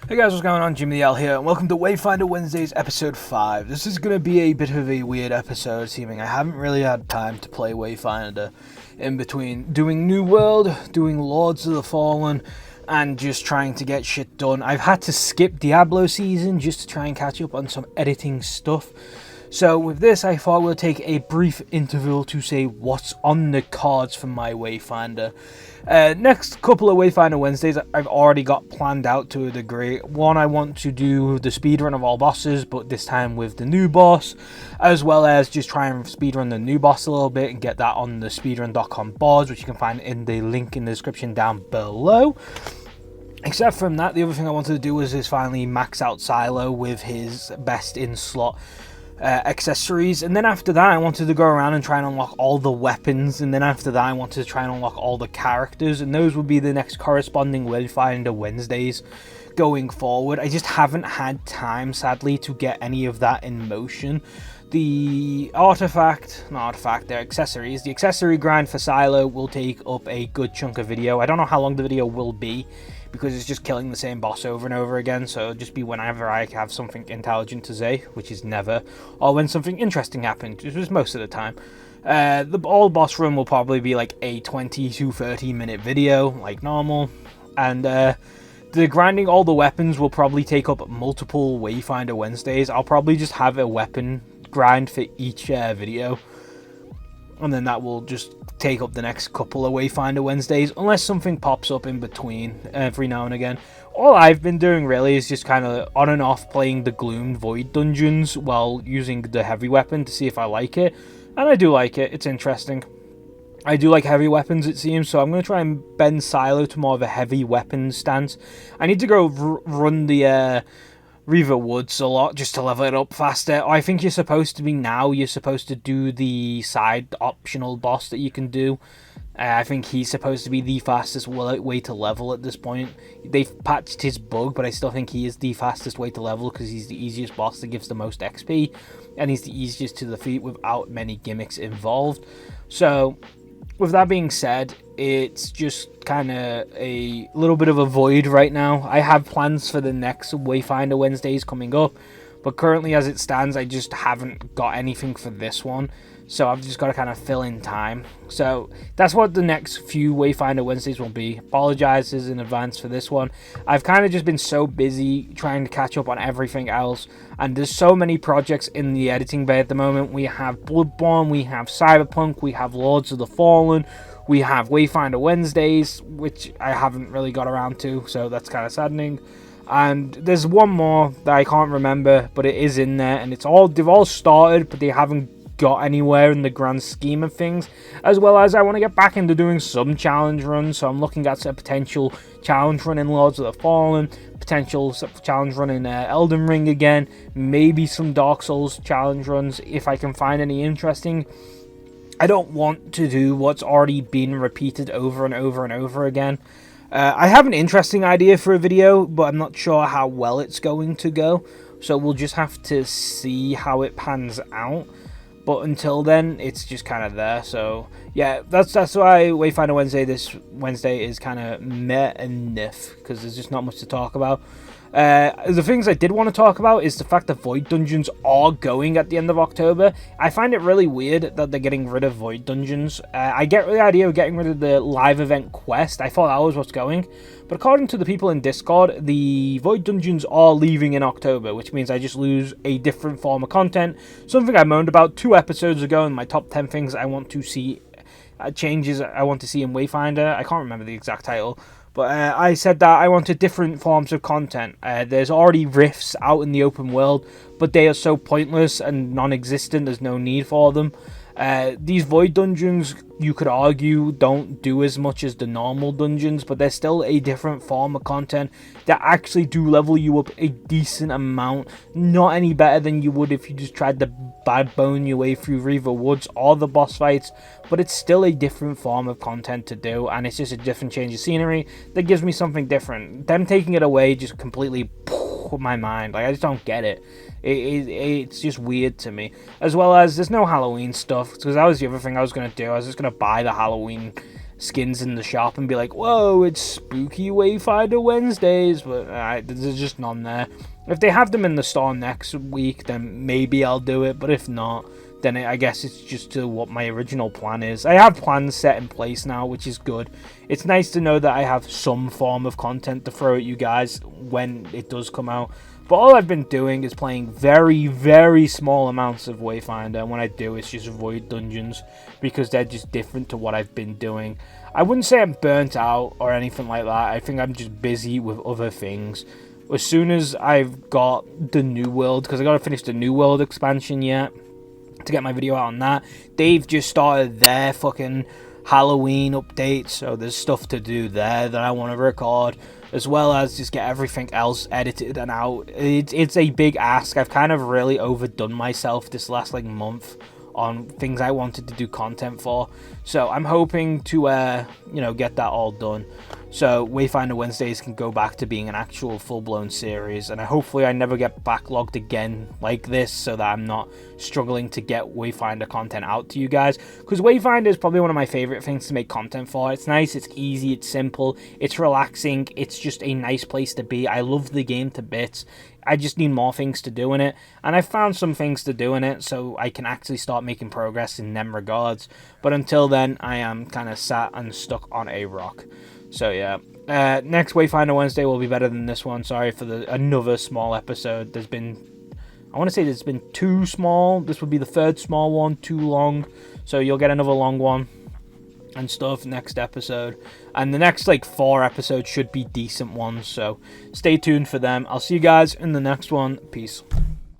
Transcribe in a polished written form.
Hey guys, what's going on? Jimmy the L here, and welcome to Wayfinder Wednesdays episode 5. This is going to be a bit of a weird episode, seeming I haven't really had time to play Wayfinder in between doing New World, doing Lords of the Fallen, and just trying to get shit done. I've had to skip Diablo season just to try and catch up on some editing stuff. So with this, I thought we'll take a brief interval to say what's on the cards for my Wayfinder. Next couple of Wayfinder Wednesdays I've already got planned out to a degree. One, I want to do the speedrun of all bosses, but this time with the new boss, as well as just try and speedrun the new boss a little bit and get that on the speedrun.com boards, which you can find in the link in the description down below. Except from that, the other thing I wanted to do was finally max out Silo with his best in slot accessories, and then after that I wanted to go around and try and unlock all the weapons, and then after that I wanted to try and unlock all the characters, and those would be the next corresponding Wayfinder Wednesdays going forward. I just haven't had time, sadly, to get any of that in motion. The accessories. The accessory grind for Silo will take up a good chunk of video. I don't know how long the video will be, because it's just killing the same boss over and over again, so it'll just be whenever I have something intelligent to say, which is never, or when something interesting happens, which is most of the time. The all boss run will probably be like a 20 to 30 minute video, like normal, and the grinding all the weapons will probably take up multiple Wayfinder Wednesdays. I'll probably just have a weapon grind for each video, and then that will just take up the next couple of Wayfinder Wednesdays, unless something pops up in between every now and again. All I've been doing really is just kind of on and off playing the Gloom Void dungeons while using the heavy weapon to see if I like it, and I do like it. It's interesting. I do like heavy weapons, it seems, so I'm going to try and bend Silo to more of a heavy weapon stance. I need to go run the Reaver Woods a lot just to level it up faster. I think you're supposed to do the side optional boss that you can do. I think he's supposed to be the fastest way to level at this point. They've patched his bug, but I still think he is the fastest way to level because he's the easiest boss that gives the most XP, and he's the easiest to defeat without many gimmicks involved. So with that being said, it's just kind of a little bit of a void right now. I have plans for the next Wayfinder Wednesdays coming up, but currently as it stands, I just haven't got anything for this one, so I've just got to kind of fill in time. So that's what the next few Wayfinder Wednesdays will be. Apologizes in advance for this one. I've kind of just been so busy trying to catch up on everything else, and there's so many projects in the editing bay at the moment. We have Bloodborne, we have Cyberpunk, we have Lords of the Fallen, we have Wayfinder Wednesdays, which I haven't really got around to, so that's kind of saddening. And there's one more that I can't remember, but it is in there, and they've all started, but they haven't got anywhere in the grand scheme of things. As well as I want to get back into doing some challenge runs, so I'm looking at a potential challenge run in Lords of the Fallen, potential challenge run in Elden Ring again, maybe some Dark Souls challenge runs if I can find any interesting. I don't want to do what's already been repeated over and over and over again. I have an interesting idea for a video, but I'm not sure how well it's going to go, so we'll just have to see how it pans out. But until then, it's just kind of there. So yeah, that's why Wayfinder Wednesday this Wednesday is kind of meh and niff, because there's just not much to talk about. The things I did want to talk about is the fact that Void Dungeons are going at the end of October. I find it really weird that they're getting rid of Void Dungeons. I get the idea of getting rid of the live event quest. I thought that was what's going. But according to the people in Discord, the Void Dungeons are leaving in October, which means I just lose a different form of content. Something I moaned about 2 episodes ago in my top 10 things I want to see, changes I want to see in Wayfinder. I can't remember the exact title. But I said that I wanted different forms of content. There's already rifts out in the open world, but they are so pointless and non-existent, there's no need for them. These Void Dungeons, you could argue, don't do as much as the normal dungeons, but they're still a different form of content that actually do level you up a decent amount. Not any better than you would if you just tried to bad bone your way through Reaver Woods or the boss fights, but it's still a different form of content to do, and it's just a different change of scenery that gives me something different. Them taking it away just completely my mind. Like, I just don't get it. It's just weird to me. As well as there's no Halloween stuff, because that was the other thing I was going to do. I was just going to buy the Halloween skins in the shop and be like, whoa, it's spooky Wayfinder Wednesdays, but there's just none there. If they have them in the store next week, then maybe I'll do it, but if not, then I guess it's just to what my original plan is. I have plans set in place now, which is good. It's nice to know that I have some form of content to throw at you guys when it does come out. But all I've been doing is playing very, very small amounts of Wayfinder. And when I do, it's just avoid dungeons because they're just different to what I've been doing. I wouldn't say I'm burnt out or anything like that. I think I'm just busy with other things. As soon as I've got the New World, because I got to finish the New World expansion yet to get my video out on that. They've just started their fucking Halloween update, so there's stuff to do there that I want to record, as well as just get everything else edited and out. It's a big ask. I've kind of really overdone myself this last like month on things I wanted to do content for, so I'm hoping to you know, get that all done, so Wayfinder Wednesdays can go back to being an actual full-blown series, and hopefully I never get backlogged again like this, so that I'm not struggling to get Wayfinder content out to you guys, because Wayfinder is probably one of my favorite things to make content for. It's nice, it's easy, it's simple, it's relaxing, it's just a nice place to be. I love the game to bits. I just need more things to do in it, and I found some things to do in it, so I can actually start making progress in them regards. But until then, I am kind of sat and stuck on a rock. So yeah, next Wayfinder Wednesday will be better than this one. Sorry for another small episode. I want to say there's been 2 small. This would be the 3rd small one, 2 long. So you'll get another long one and stuff next episode, and the next like 4 episodes should be decent ones, so stay tuned for them. I'll see you guys in the next one. Peace.